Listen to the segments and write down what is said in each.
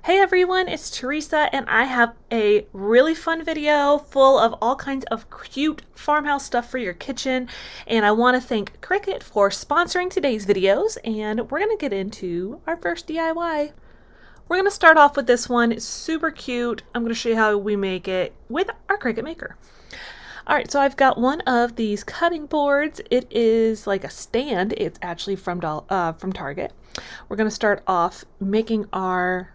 Hey everyone, it's Teresa and I have a really fun video full of all kinds of cute farmhouse stuff for your kitchen, and I want to thank Cricut for sponsoring today's videos, and we're going to get into our first DIY. We're going to start off with this one. It's super cute. I'm going to show you how we make it with our Cricut Maker. Alright, so I've got one of these cutting boards. It is like a stand. It's actually from Target. We're going to start off making our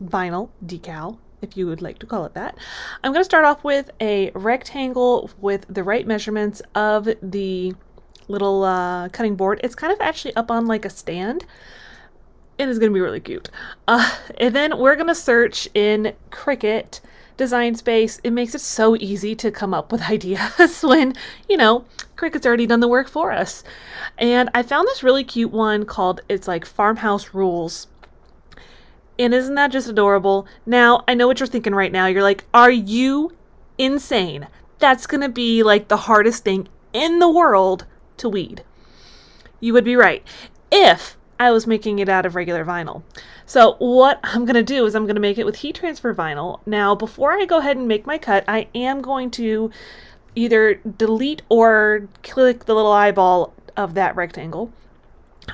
vinyl decal, if you would like to call it that. I'm going to start off with a rectangle with the right measurements of the little cutting board. It's kind of actually up on like a stand. It is going to be really cute. And then we're going to search in Cricut Design Space. It makes it so easy to come up with ideas when, you know, Cricut's already done the work for us. And I found this really cute one called, it's like Farmhouse Rules. And isn't that just adorable? Now, I know what you're thinking right now. You're like, are you insane? That's going to be like the hardest thing in the world to weed. You would be right if I was making it out of regular vinyl. So what I'm going to do is I'm going to make it with heat transfer vinyl. Now, before I go ahead and make my cut, I am going to either delete or click the little eyeball of that rectangle.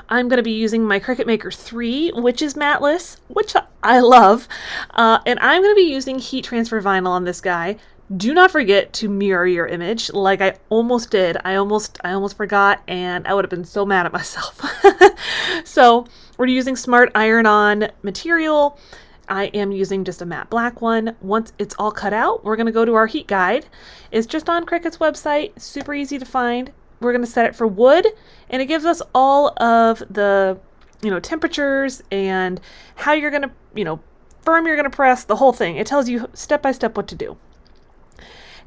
I'm going to be using my Cricut Maker 3, which is matless, which I love. And I'm going to be using heat transfer vinyl on this guy. Do not forget to mirror your image like I almost did. I almost forgot, and I would have been so mad at myself. So we're using smart iron-on material. I am using just a matte black one. Once it's all cut out, we're going to go to our heat guide. It's just on Cricut's website. Super easy to find. We're going to set it for wood, and it gives us all of the, temperatures and how you're going to, firm you're going to press, the whole thing. It tells you step by step what to do.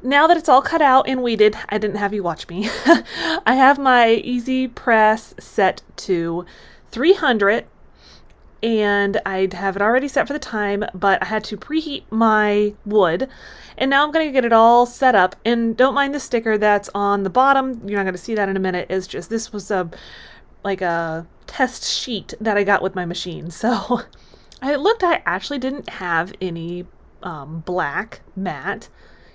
Now that it's all cut out and weeded, I didn't have you watch me. I have my easy press set to 300, and I'd have it already set for the time, but I had to preheat my wood. And now I'm going to get it all set up, and don't mind the sticker that's on the bottom. You're not going to see that in a minute. It's just, this was like a test sheet that I got with my machine. So I actually didn't have any black matte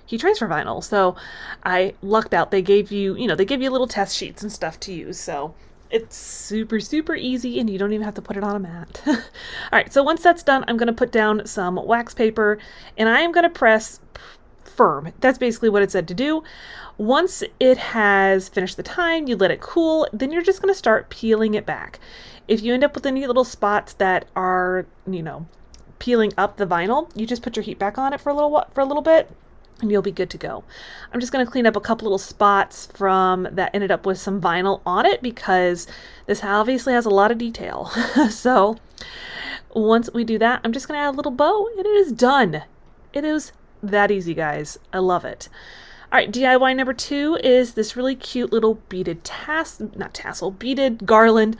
heat transfer vinyl. So I lucked out. They gave you, they give you little test sheets and stuff to use. So it's super, super easy, and you don't even have to put it on a mat. All right, so once that's done, I'm going to put down some wax paper, and I am going to press firm. That's basically what it said to do. Once it has finished the time, you let it cool, then you're just going to start peeling it back. If you end up with any little spots that are, peeling up the vinyl, you just put your heat back on it for a little bit, and you'll be good to go. I'm just going to clean up a couple little spots from that ended up with some vinyl on it, because this obviously has a lot of detail. So once we do that, I'm just going to add a little bow, and it is done. It is that easy, guys. I love it. All right, DIY number 2 is this really cute little beaded beaded garland.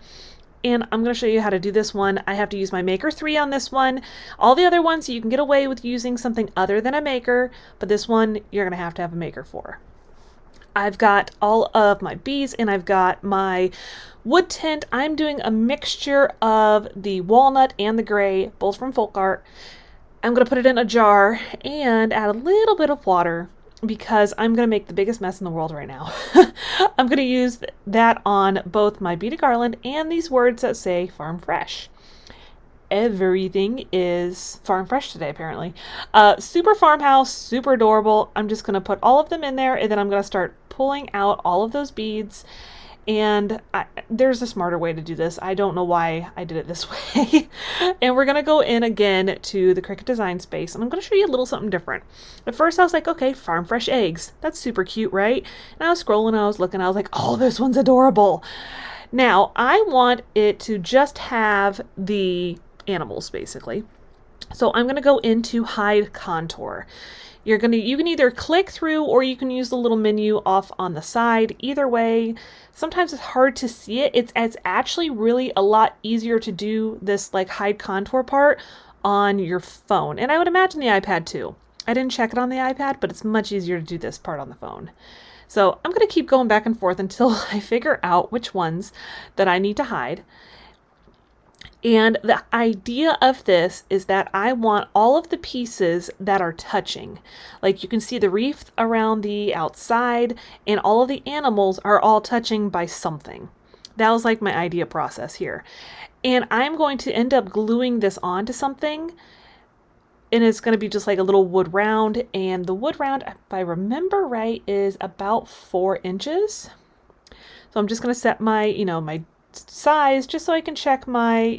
And I'm going to show you how to do this one. I have to use my Maker 3 on this one. All the other ones, you can get away with using something other than a Maker, but this one, you're going to have a Maker for. I've got all of my beads, and I've got my wood tint. I'm doing a mixture of the walnut and the gray, both from Folk Art. I'm going to put it in a jar and add a little bit of water, because I'm going to make the biggest mess in the world right now. I'm going to use that on both my Beaded Garland and these words that say Farm Fresh. Everything is Farm Fresh today, apparently. Super farmhouse, super adorable. I'm just going to put all of them in there, and then I'm going to start pulling out all of those beads. And there's a smarter way to do this. I don't know why I did it this way. And we're going to go in again to the Cricut Design Space, and I'm going to show you a little something different. At first I was like, okay, farm fresh eggs. That's super cute, right? And I was scrolling, I was looking, I was like, oh, this one's adorable. Now, I want it to just have the animals, basically. So I'm going to go into Hide Contour. You can either click through, or you can use the little menu off on the side. Either way, sometimes it's hard to see it. It's actually really a lot easier to do this like hide contour part on your phone. And I would imagine the iPad too. I didn't check it on the iPad, but it's much easier to do this part on the phone. So I'm going to keep going back and forth until I figure out which ones that I need to hide. And the idea of this is that I want all of the pieces that are touching. Like you can see the wreath around the outside and all of the animals are all touching by something. That was like my idea process here. And I'm going to end up gluing this onto something, and it's going to be just like a little wood round. And the wood round, if I remember right, is about 4 inches. So I'm just going to set my, my size just so I can check my,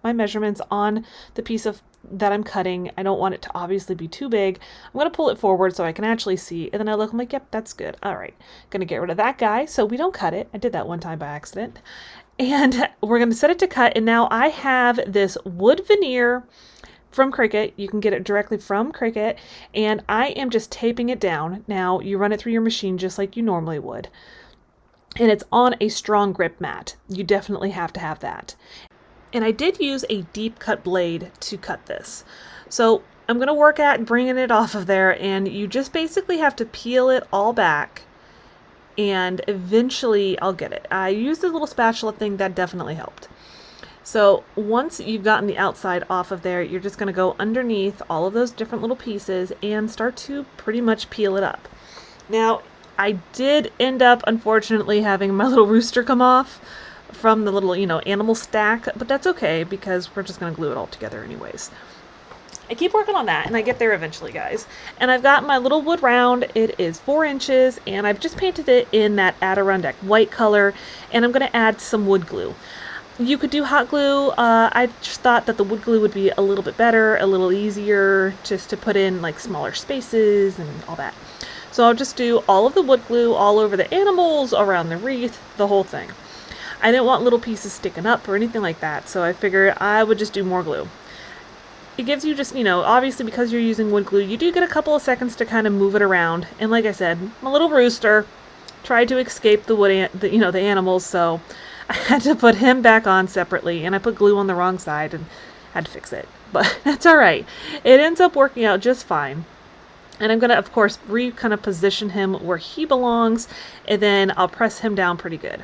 my measurements on the piece of that I'm cutting. I don't want it to obviously be too big. I'm going to pull it forward so I can actually see. And then I look, I'm like, yep, that's good. All right. Going to get rid of that guy so we don't cut it. I did that one time by accident. And we're going to set it to cut. And now I have this wood veneer from Cricut. You can get it directly from Cricut. And I am just taping it down. Now you run it through your machine just like you normally would. And it's on a strong grip mat. You definitely have to have that. And I did use a deep cut blade to cut this. So I'm going to work at bringing it off of there, and you just basically have to peel it all back and eventually I'll get it. I used a little spatula thing that definitely helped. So once you've gotten the outside off of there, you're just going to go underneath all of those different little pieces and start to pretty much peel it up. Now, I did end up, unfortunately, having my little rooster come off from the little, animal stack, but that's okay because we're just going to glue it all together anyways. I keep working on that and I get there eventually, guys. And I've got my little wood round. It is 4 inches and I've just painted it in that Adirondack white color, and I'm going to add some wood glue. You could do hot glue. I just thought that the wood glue would be a little bit better, a little easier just to put in like smaller spaces and all that. So I'll just do all of the wood glue all over the animals, around the wreath, the whole thing. I didn't want little pieces sticking up or anything like that, so I figured I would just do more glue. It gives you just, obviously because you're using wood glue, you do get a couple of seconds to kind of move it around. And like I said, my little rooster tried to escape the animals, so I had to put him back on separately, and I put glue on the wrong side and had to fix it. But that's all right. It ends up working out just fine. And I'm going to, of course, kind of position him where he belongs, and then I'll press him down pretty good.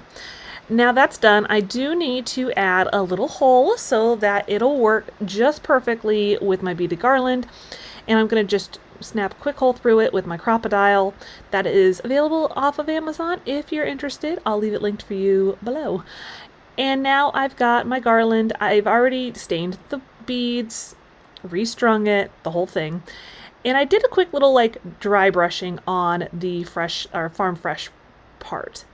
Now that's done, I do need to add a little hole so that it'll work just perfectly with my beaded garland. And I'm going to just snap a quick hole through it with my crocodile. That is available off of Amazon if you're interested. I'll leave it linked for you below. And now I've got my garland. I've already stained the beads, restrung it, the whole thing. And I did a quick little dry brushing on the Farm Fresh part.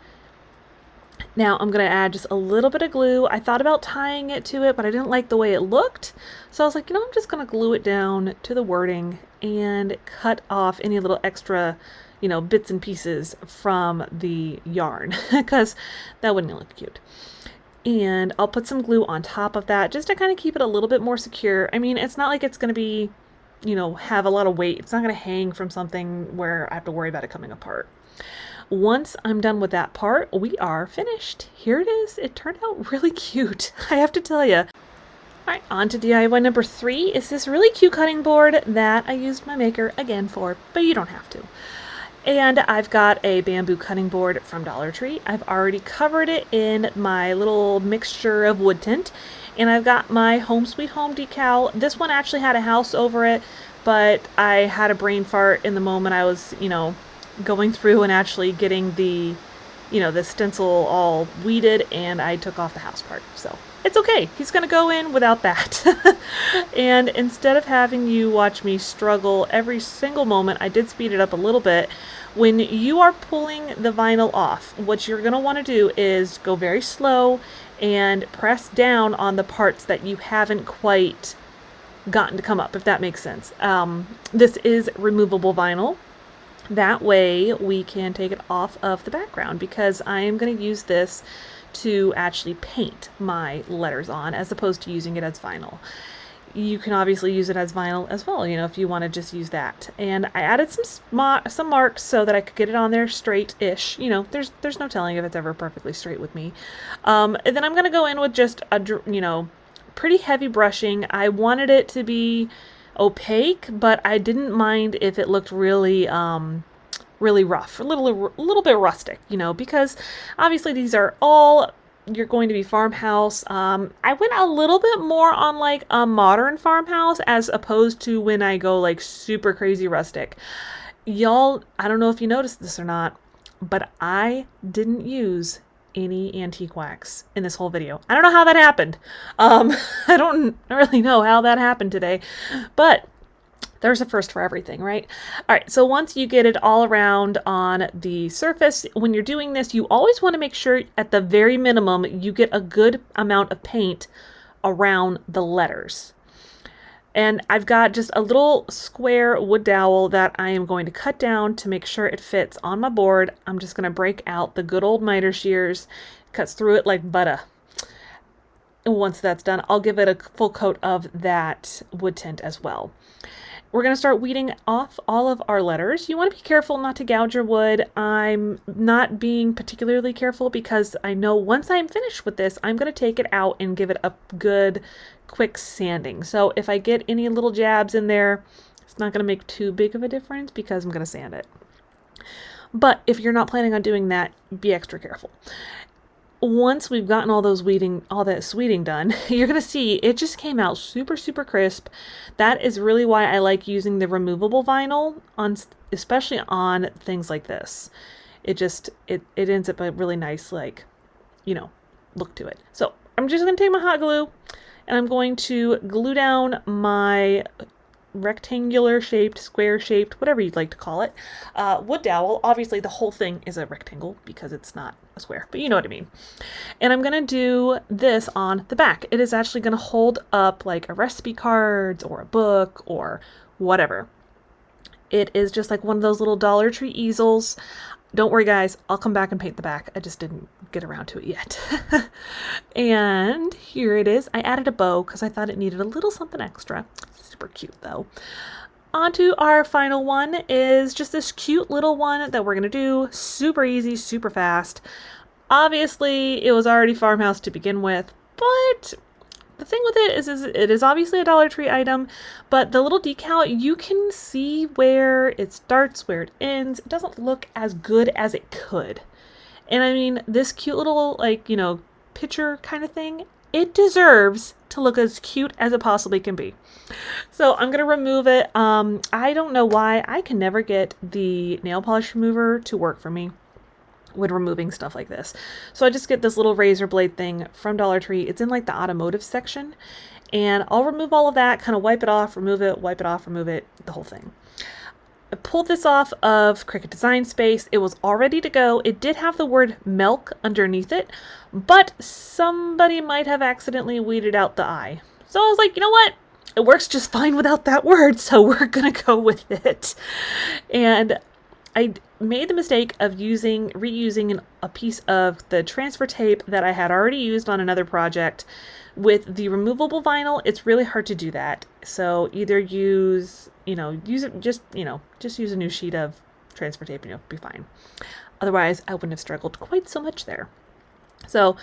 Now I'm going to add just a little bit of glue. I thought about tying it to it, but I didn't like the way it looked. So I was like, I'm just going to glue it down to the wording and cut off any little extra, bits and pieces from the yarn because that wouldn't look cute. And I'll put some glue on top of that just to kind of keep it a little bit more secure. I mean, it's not like it's going to be have a lot of weight. It's not going to hang from something where I have to worry about it coming apart. Once I'm done with that part, we are finished. Here it is. It turned out really cute, I have to tell you. All right, on to DIY number 3. It's this really cute cutting board that I used my maker again for, but you don't have to. And I've got a bamboo cutting board from Dollar Tree. I've already covered it in my little mixture of wood tint. And I've got my Home Sweet Home decal. This one actually had a house over it, but I had a brain fart in the moment I was, going through and actually getting the, the stencil all weeded, and I took off the house part. So it's okay. He's going to go in without that. And instead of having you watch me struggle every single moment, I did speed it up a little bit. When you are pulling the vinyl off, what you're going to want to do is go very slow and press down on the parts that you haven't quite gotten to come up, if that makes sense. This is removable vinyl. That way we can take it off of the background, because I am going to use this to actually paint my letters on as opposed to using it as vinyl. You can obviously use it as vinyl as well, if you want to just use that. And I added some marks so that I could get it on there straight-ish. There's no telling if it's ever perfectly straight with me. And then I'm going to go in with just a, pretty heavy brushing. I wanted it to be opaque, but I didn't mind if it looked really really rough, a little bit rustic, because obviously these are all you're going to be farmhouse. I went a little bit more on like a modern farmhouse as opposed to when I go like super crazy rustic. Y'all, I don't know if you noticed this or not, but I didn't use any antique wax in this whole video. I don't know how that happened. I don't really know how that happened today, but there's a first for everything, right? All right, so once you get it all around on the surface, when you're doing this, you always want to make sure at the very minimum you get a good amount of paint around the letters. And I've got just a little square wood dowel that I am going to cut down to make sure it fits on my board. I'm just going to break out the good old miter shears, cuts through it like butter. And once that's done, I'll give it a full coat of that wood tint as well. We're going to start weeding off all of our letters. You want to be careful not to gouge your wood. I'm not being particularly careful because I know once I'm finished with this, I'm going to take it out and give it a good quick sanding. So if I get any little jabs in there, it's not going to make too big of a difference because I'm going to sand it. But if you're not planning on doing that, be extra careful. Once we've gotten all that sweeting done, you're going to see it just came out super, super crisp. That is really why I like using the removable vinyl on, especially on things like this. It ends up a really nice, like, look to it. So I'm just going to take my hot glue and I'm going to glue down my rectangular shaped, square shaped, whatever you'd like to call it, wood dowel. Obviously the whole thing is a rectangle because it's not a square, but you know what I mean. And I'm going to do this on the back. It is actually going to hold up like a recipe cards or a book or whatever. It is just like one of those little Dollar Tree easels. Don't worry guys, I'll come back and paint the back. I just didn't get around to it yet. And here it is. I added a bow because I thought it needed a little something extra. Super cute though. Onto our final one is just this cute little one that we're going to do. Super easy, super fast. Obviously, it was already farmhouse to begin with, but the thing with it is it is obviously a Dollar Tree item, but the little decal, you can see where it starts, where it ends. It doesn't look as good as it could. And I mean, this cute little, like, picture kind of thing, it deserves to look as cute as it possibly can be. So I'm going to remove it. I don't know why I can never get the nail polish remover to work for me when removing stuff like this. So I just get this little razor blade thing from Dollar Tree. It's in like the automotive section, and I'll remove all of that, kind of wipe it off, remove it, wipe it off, remove it, the whole thing. I pulled this off of Cricut Design Space. It was all ready to go. It did have the word milk underneath it, but somebody might have accidentally weeded out the I. So I was like, you know what? It works just fine without that word, so we're gonna go with it. And I made the mistake of reusing a piece of the transfer tape that I had already used on another project. With the removable vinyl, it's really hard to do that. So either use use a new sheet of transfer tape and you'll be fine. Otherwise, I wouldn't have struggled quite so much there. So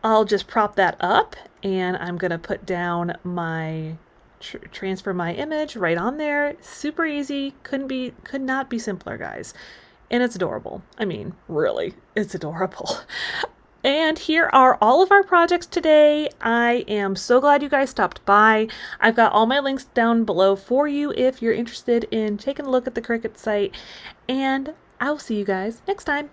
I'll just prop that up, and I'm gonna put down my transfer my image right on there. Super easy. Could not be simpler, guys. And it's adorable. I mean, really, it's adorable. And here are all of our projects today. I am so glad you guys stopped by. I've got all my links down below for you if you're interested in taking a look at the Cricut site. And I will see you guys next time.